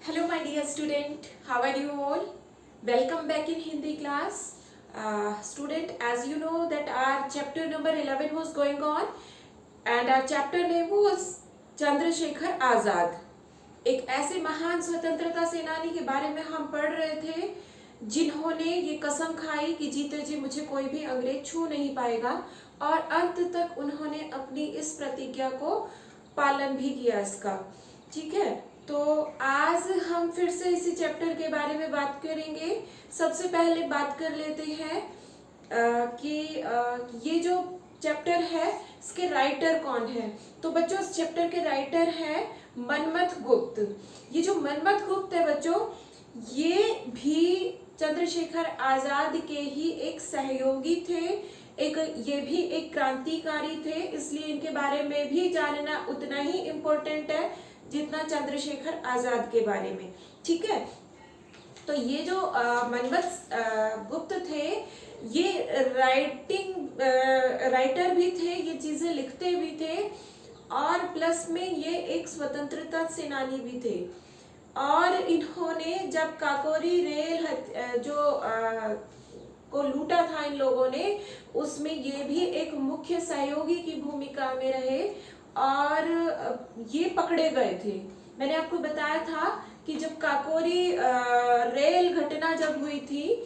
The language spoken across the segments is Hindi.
Hello, my dear student. How are you all? Welcome back in Hindi class. Student, as you know that our chapter number 11 was going on and our chapter name was Chandrashekhar Azad. एक ऐसे महान स्वतंत्रता सेनानी के बारे में हम पढ़ रहे थे जिन्होंने ये कसम खाई कि जीते जी मुझे कोई भी अंग्रेज छू नहीं पाएगा, और अंत तक उन्होंने अपनी इस प्रतिज्ञा को पालन भी किया इसका. ठीक है, तो आज हम फिर से इसी चैप्टर के बारे में बात करेंगे. सबसे पहले बात कर लेते हैं कि ये जो चैप्टर है इसके राइटर कौन है. तो बच्चों, इस चैप्टर के राइटर हैं मनमथ गुप्त. ये जो मनमथ गुप्त है बच्चों, ये भी चंद्रशेखर आजाद के ही एक सहयोगी थे. ये भी एक क्रांतिकारी थे, इसलिए इनके बारे में भी जानना उतना ही इम्पोर्टेंट है जितना चंद्रशेखर आजाद के बारे में. ठीक है, तो ये जो मनमथ गुप्त थे, ये राइटर भी थे, ये चीजें लिखते भी थे, और प्लस में ये एक स्वतंत्रता सेनानी भी थे. और इन्होंने जब काकोरी रेल को लूटा था इन लोगों ने, उसमें ये भी एक मुख्य सहयोगी की भूमिका में रहे और ये पकड़े गए थे. मैंने आपको बताया था कि जब काकोरी रेल घटना जब हुई थी,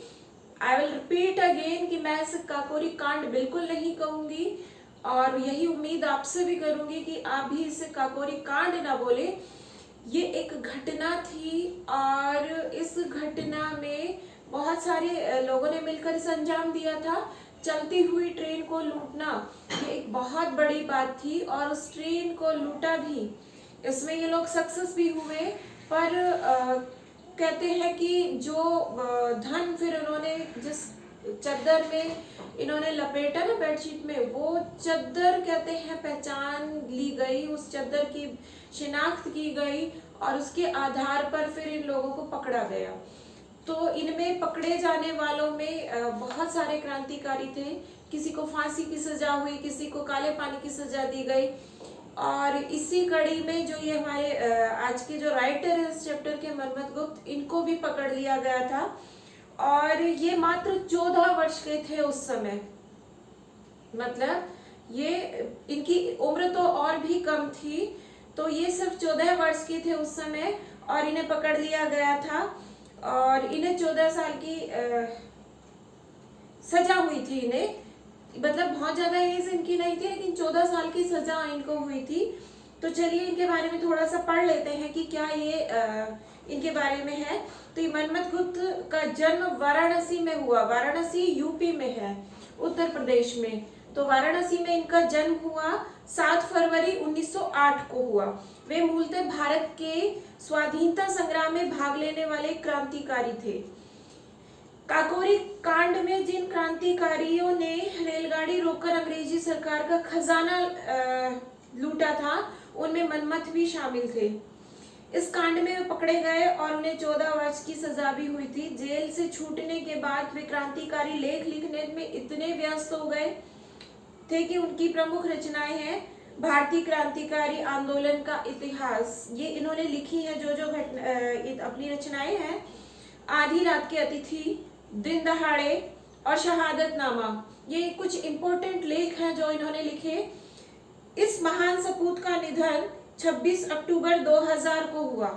आई विल रिपीट अगेन कि मैं इसे काकोरी कांड बिल्कुल नहीं कहूंगी, और यही उम्मीद आपसे भी करूंगी कि आप भी इसे काकोरी कांड ना बोले. ये एक घटना थी और इस घटना में बहुत सारे लोगों ने मिलकर इसे अंजाम दिया था. चलती हुई ट्रेन को लूटना ये एक बहुत बड़ी बात थी, और उस ट्रेन को लूटा भी. इसमें ये लोग सक्सेस भी हुए, पर कहते हैं कि जो धन फिर उन्होंने जिस चद्दर में इन्होंने लपेटा ना बेडशीट में, वो चद्दर कहते हैं पहचान ली गई, उस चद्दर की शिनाख्त की गई, और उसके आधार पर फिर इन लोगों को पकड़ा गया. तो इनमें पकड़े जाने वालों में बहुत सारे क्रांतिकारी थे. किसी को फांसी की सजा हुई, किसी को काले पानी की सजा दी गई. और इसी कड़ी में जो ये हमारे आज के जो राइटर है इस चैप्टर के, मनमथ गुप्त, इनको भी पकड़ लिया गया था. और ये मात्र 14 वर्ष के थे उस समय. मतलब ये इनकी उम्र तो और भी कम थी, तो ये सिर्फ 14 वर्ष के थे उस समय, और इन्हें पकड़ लिया गया था. और इन्हें 14 साल की सजा हुई थी. इन्हें मतलब बहुत ज्यादा एज इनकी नहीं थी, लेकिन 14 साल की सजा इनको हुई थी. तो चलिए इनके बारे में थोड़ा सा पढ़ लेते हैं कि क्या ये इनके बारे में है. तो ये मनमथ गुप्त का जन्म वाराणसी में हुआ. वाराणसी यूपी में है, उत्तर प्रदेश में. तो वाराणसी में इनका जन्म हुआ. 7 फरवरी 1908 को हुआ. वे मूलतः भारत के स्वाधीनता संग्राम में भाग लेने वाले क्रांतिकारी थे. काकोरी कांड में जिन क्रांतिकारियों ने रेलगाड़ी रोककर अंग्रेजी सरकार का खजाना लूटा था, उनमें मनमथ भी शामिल थे. इस कांड में वे पकड़े गए और उन्हें 14 वर्ष की सजा भी हुई थी. जेल से छूटने के बाद वे क्रांतिकारी लेख लिखने में इतने व्यस्त हो गए थे कि उनकी प्रमुख रचनाएं हैं भारतीय क्रांतिकारी आंदोलन का इतिहास. ये इन्होंने लिखी है जो अपनी रचनाएं हैं. आधी रात के अतिथि, दिन दहाड़े और शहादतनामा, ये कुछ इंपॉर्टेंट लेख हैं जो इन्होंने लिखे. इस महान सपूत का निधन 26 अक्टूबर 2000 को हुआ.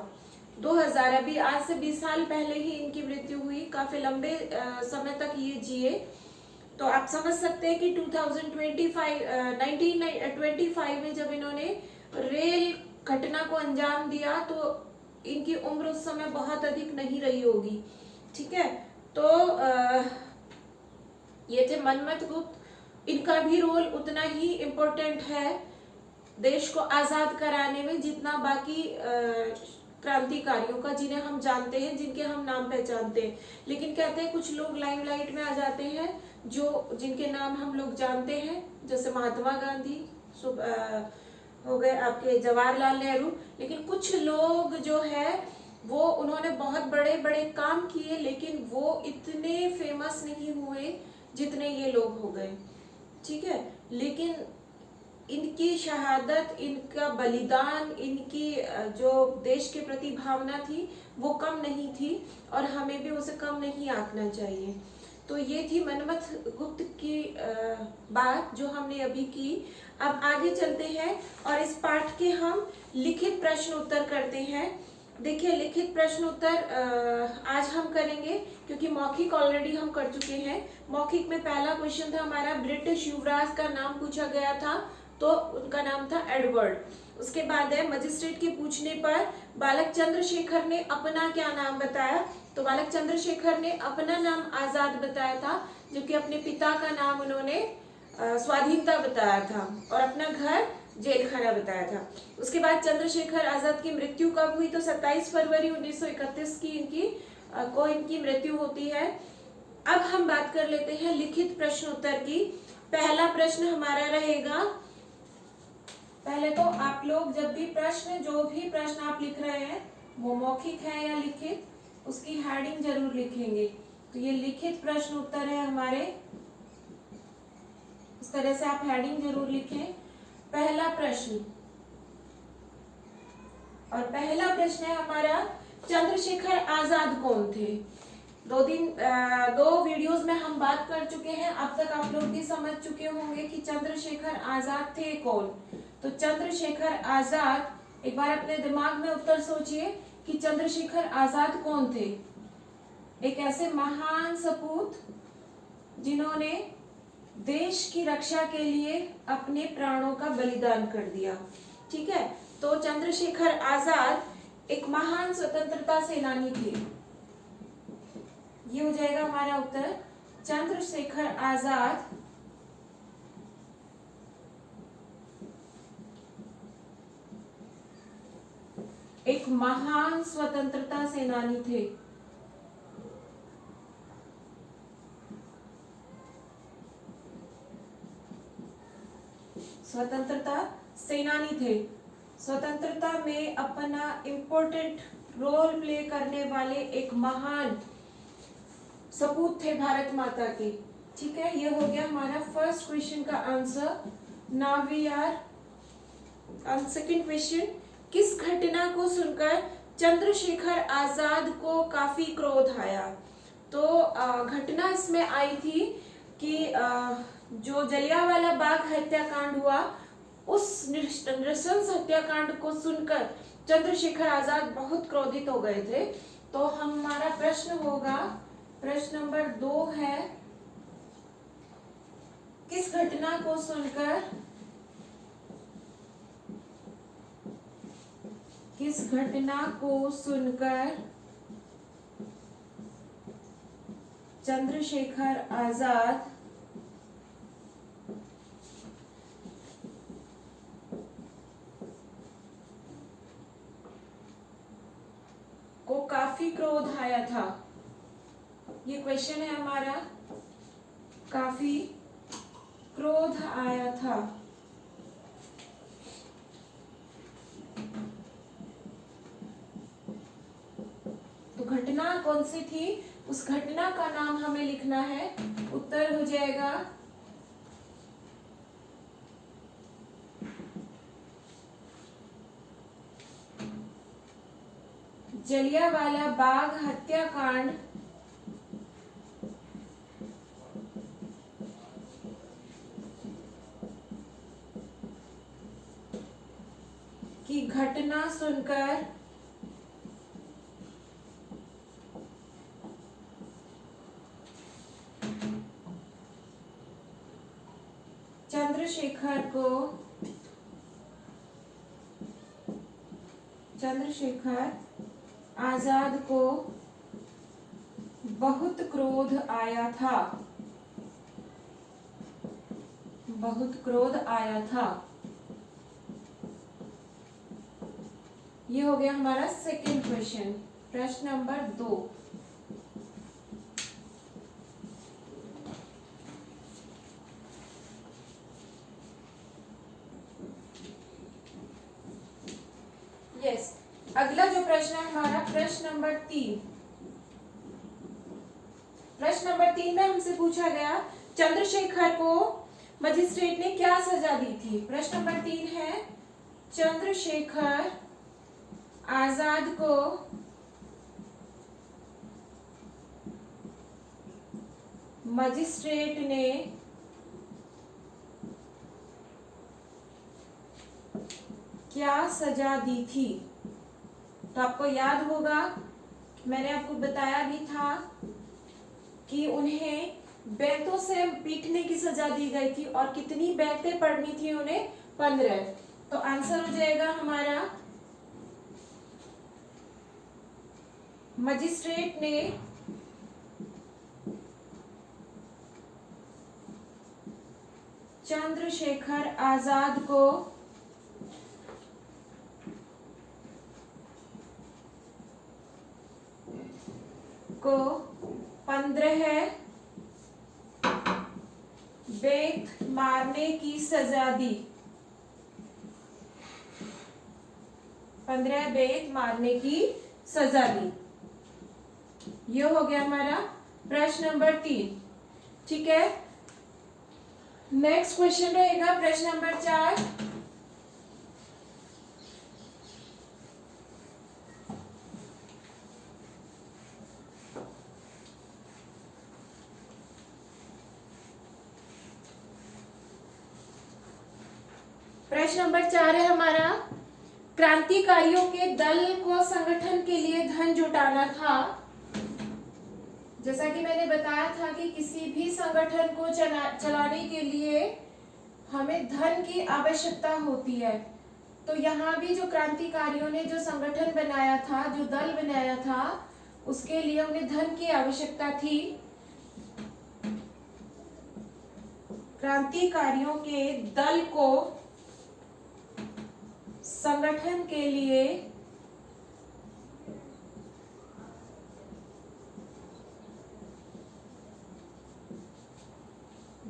2000, अभी आज से 20 साल पहले ही इनकी मृत्यु हुई. काफी लंबे समय तक ये जिए. तो आप समझ सकते हैं कि 1925 में जब इन्होंने रेल घटना को अंजाम दिया, तो इनकी उम्र उस समय बहुत अधिक नहीं रही होगी. ठीक है, तो ये थे मनमथ गुप्त. इनका भी रोल उतना ही इम्पोर्टेंट है देश को आजाद कराने में जितना बाकी क्रांतिकारियों का, जिन्हें हम जानते हैं, जिनके हम नाम पहचानते हैं. लेकिन कहते हैं कुछ लोग लाइमलाइट में आ जाते हैं जिनके नाम हम लोग जानते हैं, जैसे महात्मा गांधी हो गए, आपके जवाहरलाल नेहरू. लेकिन कुछ लोग जो है वो उन्होंने बहुत बड़े बड़े काम किए, लेकिन वो इतने फेमस नहीं हुए जितने ये लोग हो गए. ठीक है, लेकिन इनकी शहादत, इनका बलिदान, इनकी जो देश के प्रति भावना थी वो कम नहीं थी, और हमें भी उसे कम नहीं आंकना चाहिए। तो ये थी मनमथ गुप्त की बात जो हमने अभी की। अब आगे चलते हैं और इस पाठ के हम लिखित प्रश्न उत्तर करते हैं। देखिए, लिखित प्रश्न उत्तर आज हम करेंगे क्योंकि मौखिक ऑलरेडी हम कर चुके हैं। मौखिक में पहला क्वेश्चन था हमारा, ब्रिटिश युवराज का नाम पूछा गया था, तो उनका नाम था एडवर्ड। उसके बाद है, मजिस्ट्रेट के पूछने पर बालक चंद्रशेखर ने अपना क्या नाम बताया, तो बालक चंद्रशेखर ने अपना नाम आजाद बताया था, जबकि अपने पिता का नाम उन्होंने स्वाधीनता बताया था, और अपना घर जेल खाना बताया था। उसके बाद चंद्रशेखर आजाद की मृत्यु कब हुई, तो 27 फरवरी 1931 की इनकी मृत्यु होती है। अब हम बात कर लेते हैं लिखित प्रश्न उत्तर की। पहला प्रश्न हमारा रहेगा, पहले तो आप लोग जब भी जो भी प्रश्न आप लिख रहे हैं वो मौखिक है या लिखित, उसकी हेडिंग जरूर लिखेंगे। तो ये लिखित प्रश्न उत्तर है हमारे, इस तरह से आप हेडिंग जरूर लिखें। पहला प्रश्न, और पहला प्रश्न है हमारा, चंद्रशेखर आजाद कौन थे। दो वीडियोस में हम बात कर चुके हैं, अब तक आप लोग भी समझ चुके होंगे कि चंद्रशेखर आजाद थे कौन। तो चंद्रशेखर आजाद, एक बार अपने दिमाग में उत्तर सोचिए कि चंद्रशेखर आजाद कौन थे। एक ऐसे महान सपूत जिन्होंने देश की रक्षा के लिए अपने प्राणों का बलिदान कर दिया। ठीक है, तो चंद्रशेखर आजाद एक महान स्वतंत्रता सेनानी थे। ये हो जाएगा हमारा उत्तर, चंद्रशेखर आजाद एक महान स्वतंत्रता सेनानी थे। स्वतंत्रता सेनानी थे, स्वतंत्रता में अपना इम्पोर्टेंट रोल प्ले करने वाले एक महान सपूत थे भारत माता के। ठीक है, ये हो गया हमारा फर्स्ट क्वेश्चन का answer. Now we are on second question. किस घटना को सुनकर चंद्रशेखर आजाद को काफी क्रोध आया। तो घटना इसमें आई थी कि जो जलियांवाला बाग हत्याकांड हुआ, उस नृशंस हत्याकांड को सुनकर चंद्रशेखर आजाद बहुत क्रोधित हो गए थे। तो हमारा प्रश्न होगा, प्रश्न नंबर 2 है, किस घटना को सुनकर चंद्रशेखर आजाद को काफी क्रोध आया था। ये क्वेश्चन है हमारा, काफी क्रोध आया था। तो घटना कौन सी थी, उस घटना का नाम हमें लिखना है। उत्तर हो जाएगा जलियांवाला बाग हत्याकांड की घटना सुनकर चंद्रशेखर आजाद को बहुत क्रोध आया था। ये हो गया हमारा सेकंड क्वेश्चन, प्रश्न नंबर 2। यस, अगला जो प्रश्न है हमारा प्रश्न नंबर 3। प्रश्न नंबर 3 में हमसे पूछा गया, चंद्रशेखर को मजिस्ट्रेट ने क्या सजा दी थी? प्रश्न नंबर 3 है, चंद्रशेखर आजाद को मजिस्ट्रेट ने क्या सजा दी थी? तो आपको याद होगा, मैंने आपको बताया भी था कि उन्हें बेंतों से पीटने की सजा दी गई थी और कितनी बेंतें पड़नी थी उन्हें? 15। तो आंसर हो जाएगा हमारा, मजिस्ट्रेट ने चंद्रशेखर आजाद को को 15 बेंत मारने की सजा दी। 15 बेंत मारने की सजा दी। ये हो गया हमारा प्रश्न नंबर 3। ठीक है, नेक्स्ट क्वेश्चन रहेगा प्रश्न नंबर 4। प्रश्न नंबर 4 है हमारा, क्रांतिकारियों के दल को संगठन के लिए धन जुटाना था। जैसा कि मैंने बताया था कि किसी भी संगठन को चलाने के लिए हमें धन की आवश्यकता होती है। तो यहाँ भी जो क्रांतिकारियों ने जो संगठन बनाया था, जो दल बनाया था, उसके लिए उन्हें धन की आवश्यकता थी। क्रांतिकारियों के दल को संगठन के लिए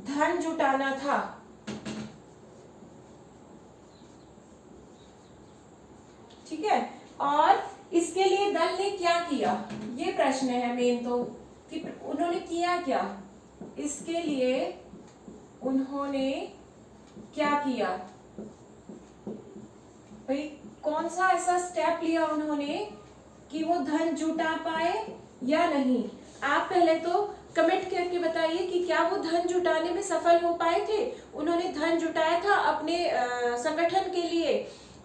धन जुटाना था। ठीक है, और इसके लिए दल ने क्या किया, ये प्रश्न है मेन तो, कि उन्होंने किया क्या? इसके लिए उन्होंने क्या किया भाई? कौन सा ऐसा स्टेप लिया उन्होंने कि वो धन जुटा पाए या नहीं? आप पहले तो कमेंट करके बताइए कि क्या वो धन जुटाने में सफल हो पाए थे? उन्होंने धन जुटाया था अपने संगठन के लिए?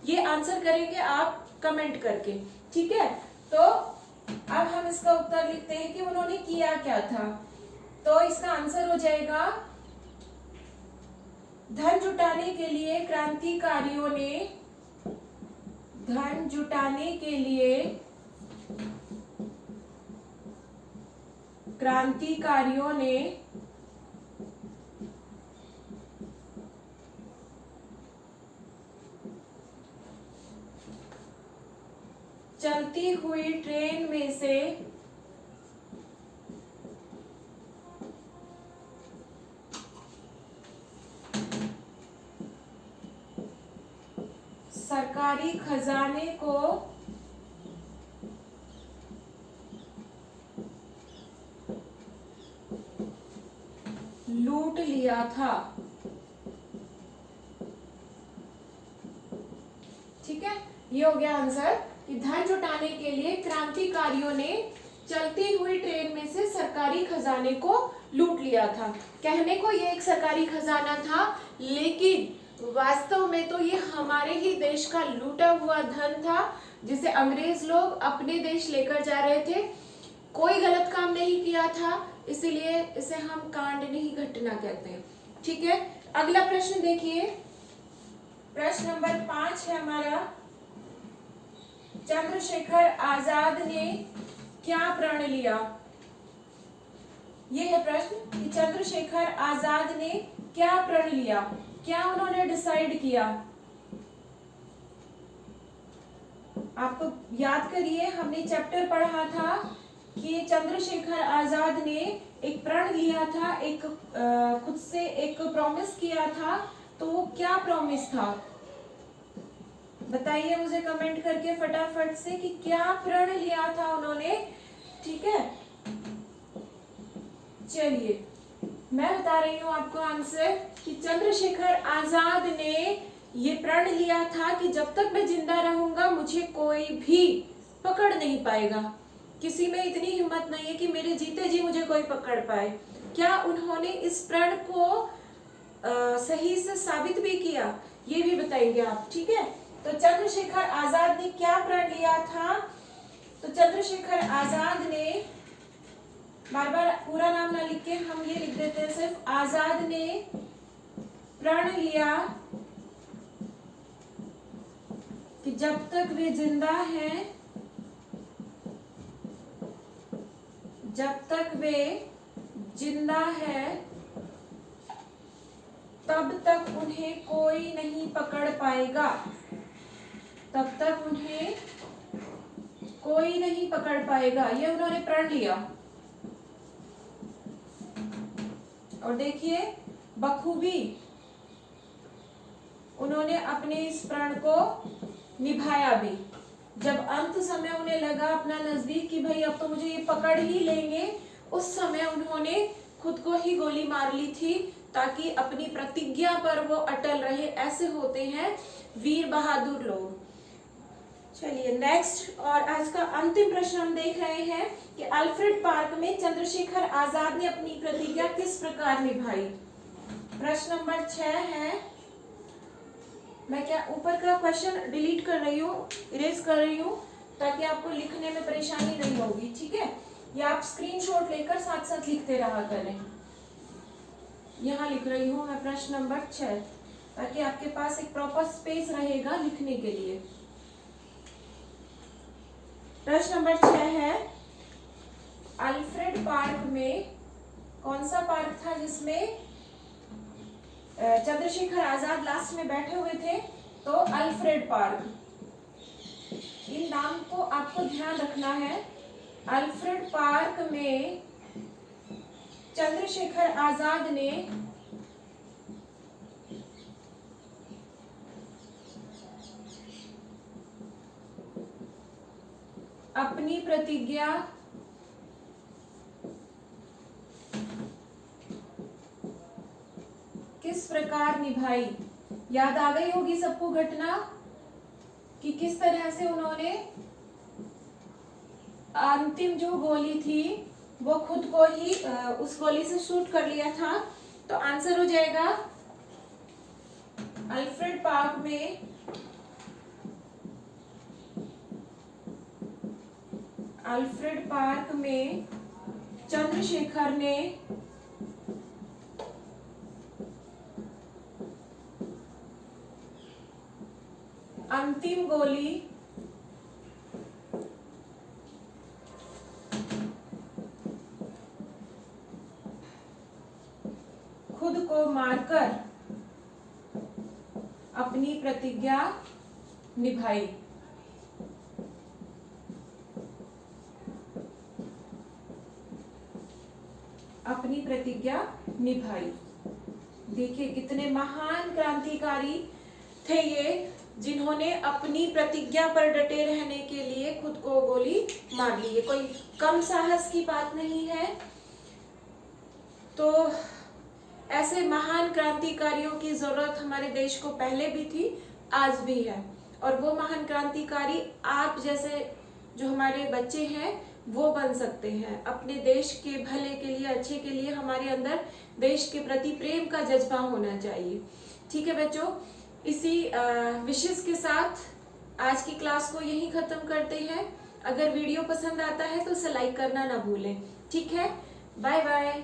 ये आंसर करेंगे आप कमेंट करके। ठीक है, तो अब हम इसका उत्तर लिखते हैं कि उन्होंने किया क्या था। तो इसका आंसर हो जाएगा, धन जुटाने के लिए क्रांतिकारियों ने धन जुटाने के लिए क्रांतिकारियों ने चलती हुई ट्रेन में से सरकारी खजाने को लूट लिया था। ठीक है, ये हो गया आंसर कि धन जुटाने के लिए क्रांतिकारियों ने चलती हुई ट्रेन में से सरकारी खजाने को लूट लिया था। कहने को ये एक सरकारी खजाना था, लेकिन वास्तव में तो ये हमारे ही देश का लूटा हुआ धन था, जिसे अंग्रेज लोग अपने देश लेकर जा रहे थे। कोई गलत काम नहीं किया था, इसीलिए इसे हम कांडनीय घटना कहते हैं। ठीक है, अगला प्रश्न देखिए, प्रश्न नंबर 5 है हमारा, चंद्रशेखर आजाद ने क्या प्रण लिया? ये है प्रश्न कि चंद्रशेखर आजाद ने क्या प्रण लिया, क्या उन्होंने डिसाइड किया? आपको याद करिए, हमने चैप्टर पढ़ा था कि चंद्रशेखर आजाद ने एक प्रण लिया था, एक खुद से एक प्रॉमिस किया था। तो वो क्या प्रॉमिस था? बताइए मुझे कमेंट करके फटाफट से कि क्या प्रण लिया था उन्होंने। ठीक है, चलिए मैं बता रही हूँ आपको आंसर कि चंद्रशेखर आजाद ने ये प्रण लिया था कि जब तक मैं जिंदा रहूंगा मुझे कोई भी पकड़ नहीं पाएगा। किसी में इतनी हिम्मत नहीं है कि मेरे जीते जी मुझे कोई पकड़ पाए। क्या उन्होंने इस प्रण को सही से साबित भी किया, ये भी बताएंगे आप, ठीक है। तो चंद्रशेखर आजाद ने क्या प्रण लिया था? तो चंद्रशेखर आजाद ने, बार बार पूरा नाम ना लिख के हम ये लिख देते हैं सिर्फ, आजाद ने प्रण लिया कि जब तक वे जिंदा हैं, जब तक वे जिंदा है तब तक उन्हें कोई नहीं पकड़ पाएगा, तब तक उन्हें कोई नहीं पकड़ पाएगा। ये उन्होंने प्रण लिया। और देखिए बखूबी उन्होंने अपने इस प्रण को निभाया भी। जब अंत समय उन्हें लगा अपना नजदीक कि भाई अब तो मुझे ये पकड़ ही लेंगे, उस समय उन्होंने खुद को ही गोली मार ली थी ताकि अपनी प्रतिज्ञा पर वो अटल रहे। ऐसे होते हैं वीर बहादुर लोग। चलिए नेक्स्ट और आज का अंतिम प्रश्न हम देख रहे हैं कि अल्फ्रेड पार्क में चंद्रशेखर आजाद ने अपनी प्रतिज्ञा किस प्रकार निभाई। प्रश्न नंबर 6 है। मैं क्या ऊपर का क्वेश्चन डिलीट कर रही हूँ, इरेज कर रही हूँ ताकि आपको लिखने में परेशानी नहीं होगी, ठीक है। या आप स्क्रीनशॉट लेकर साथ साथ लिखते रहा करें। यहाँ लिख रही हूँ मैं प्रश्न नंबर 6 ताकि आपके पास एक प्रॉपर स्पेस रहेगा लिखने के लिए। प्रश्न नंबर 6 है, अल्फ्रेड पार्क में कौन सा पार्क था जिसमें चंद्रशेखर आजाद लास्ट में बैठे हुए थे? तो अल्फ्रेड पार्क। इन नाम को आपको ध्यान रखना है। अल्फ्रेड पार्क में चंद्रशेखर आजाद ने अपनी प्रतिज्ञा किस प्रकार निभाई। याद आ गई होगी सबको घटना कि किस तरह से उन्होंने अंतिम जो गोली थी वो खुद को ही उस गोली से शूट कर लिया था। तो आंसर हो जाएगा अल्फ्रेड पार्क में चंद्रशेखर ने अंतिम गोली खुद को मारकर अपनी प्रतिज्ञा निभाई। अपनी प्रतिज्ञा निभाई। देखिए कितने महान क्रांतिकारी थे ये, जिन्होंने अपनी प्रतिज्ञा पर डटे रहने के लिए खुद को गोली मार ली है। कोई कम साहस की बात नहीं है। तो ऐसे महान क्रांतिकारियों की जरूरत हमारे देश को पहले भी थी, आज भी है। और वो महान क्रांतिकारी आप जैसे जो हमारे बच्चे हैं वो बन सकते हैं। अपने देश के भले के लिए, अच्छे के लिए हमारे अंदर देश के प्रति प्रेम का जज्बा होना चाहिए। ठीक है बच्चों, इसी विशेष के साथ आज की क्लास को यहीं खत्म करते हैं। अगर वीडियो पसंद आता है तो इसे लाइक करना ना भूलें। ठीक है, बाय बाय।